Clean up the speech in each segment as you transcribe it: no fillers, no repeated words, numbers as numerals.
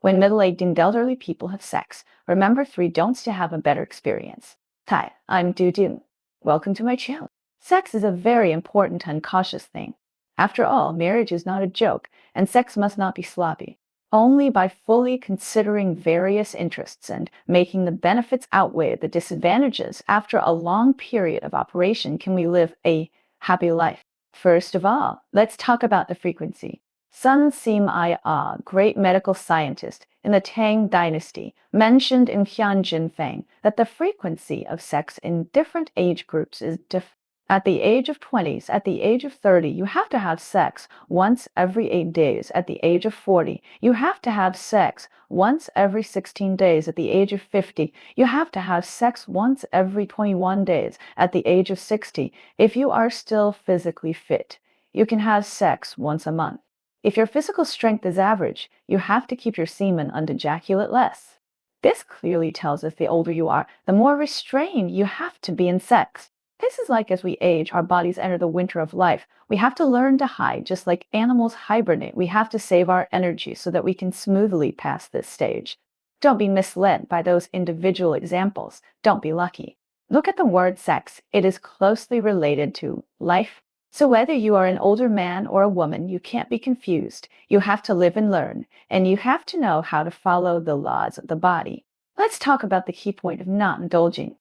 When middle-aged and elderly people have sex, remember three don'ts to have a better experience. Hi, I'm Dudu. Welcome to my channel. Sex is a very important and cautious thing. After all, marriage is not a joke, and sex must not be sloppy. Only by fully considering various interests and making the benefits outweigh the disadvantages after a long period of operation can we live a happy life. First of all, let's talk about the frequency. Sun Sima, great medical scientist in the Tang dynasty, mentioned in Qianjin Feng that the frequency of sex in different age groups is different. At the age of 20s, at the age of 30, you have to have sex once every 8 days. At the age of 40, you have to have sex once every 16 days. At the age of 50, you have to have sex once every 21 days. At the age of 60, if you are still physically fit, you can have sex once a month. If your physical strength is average, you have to keep your semen ejaculate less. This clearly tells us the older you are, the more restrained you have to be in sex. This is like as we age, our bodies enter the winter of life. We have to learn to hide, just like animals hibernate. We have to save our energy so that we can smoothly pass this stage. Don't be misled by those individual examples. Don't be lucky. Look at the word sex. It is closely related to life. So whether you are an older man or a woman, you can't be confused. You have to live and learn, and you have to know how to follow the laws of the body. Let's talk about the key point of not indulging.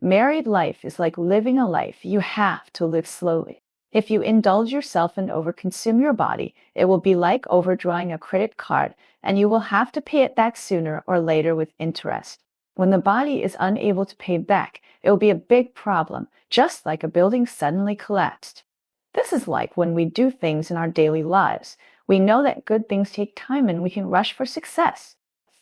Married life is like living a life. You have to live slowly. If you indulge yourself and overconsume your body, it will be like overdrawing a credit card, and you will have to pay it back sooner or later with interest. When the body is unable to pay back, it will be a big problem, just like a building suddenly collapsed. This is like when we do things in our daily lives. We know that good things take time and we can rush for success.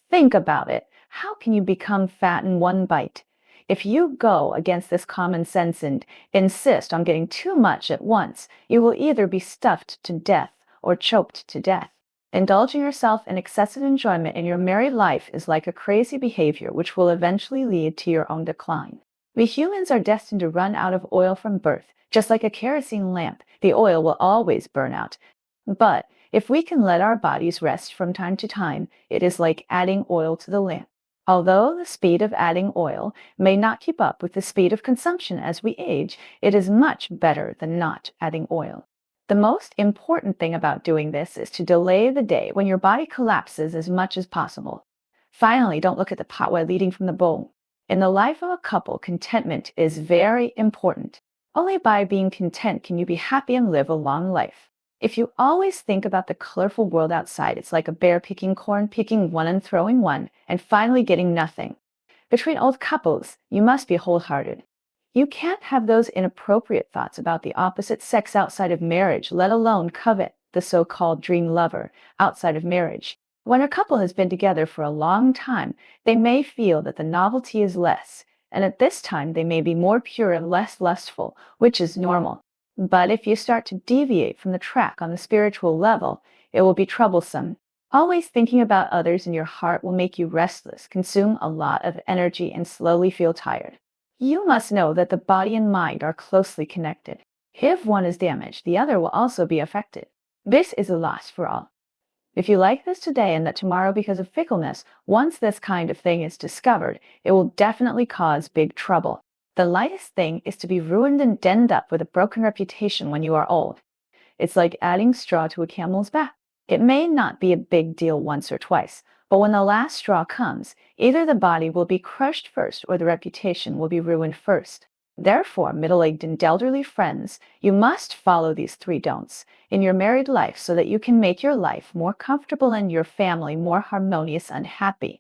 Think about it. How can you become fat in one bite? If you go against this common sense and insist on getting too much at once, you will either be stuffed to death or choked to death. Indulging yourself in excessive enjoyment in your married life is like a crazy behavior which will eventually lead to your own decline. We humans are destined to run out of oil from birth. Just like a kerosene lamp, the oil will always burn out. But if we can let our bodies rest from time to time, it is like adding oil to the lamp. Although the speed of adding oil may not keep up with the speed of consumption as we age, it is much better than not adding oil. The most important thing about doing this is to delay the day when your body collapses as much as possible. Finally, don't look at the pot while eating from the bowl. In the life of a couple, contentment is very important. Only by being content can you be happy and live a long life. If you always think about the colorful world outside, it's like a bear picking corn, picking one and throwing one, and finally getting nothing. Between old couples, you must be wholehearted. You can't have those inappropriate thoughts about the opposite sex outside of marriage, let alone covet the so-called dream lover outside of marriage. When a couple has been together for a long time, they may feel that the novelty is less, and at this time they may be more pure and less lustful, which is normal. But if you start to deviate from the track on the spiritual level, it will be troublesome. Always thinking about others in your heart will make you restless, consume a lot of energy, and slowly feel tired. You must know that the body and mind are closely connected. If one is damaged, the other will also be affected. This is a loss for all. If you like this today and that tomorrow, because of fickleness, once this kind of thing is discovered, it will definitely cause big trouble. The lightest thing is to be ruined and denned up with a broken reputation when you are old. It's like adding straw to a camel's back. It may not be a big deal once or twice, but when the last straw comes, either the body will be crushed first or the reputation will be ruined first. Therefore, middle-aged and elderly friends, you must follow these three don'ts in your married life so that you can make your life more comfortable and your family more harmonious and happy.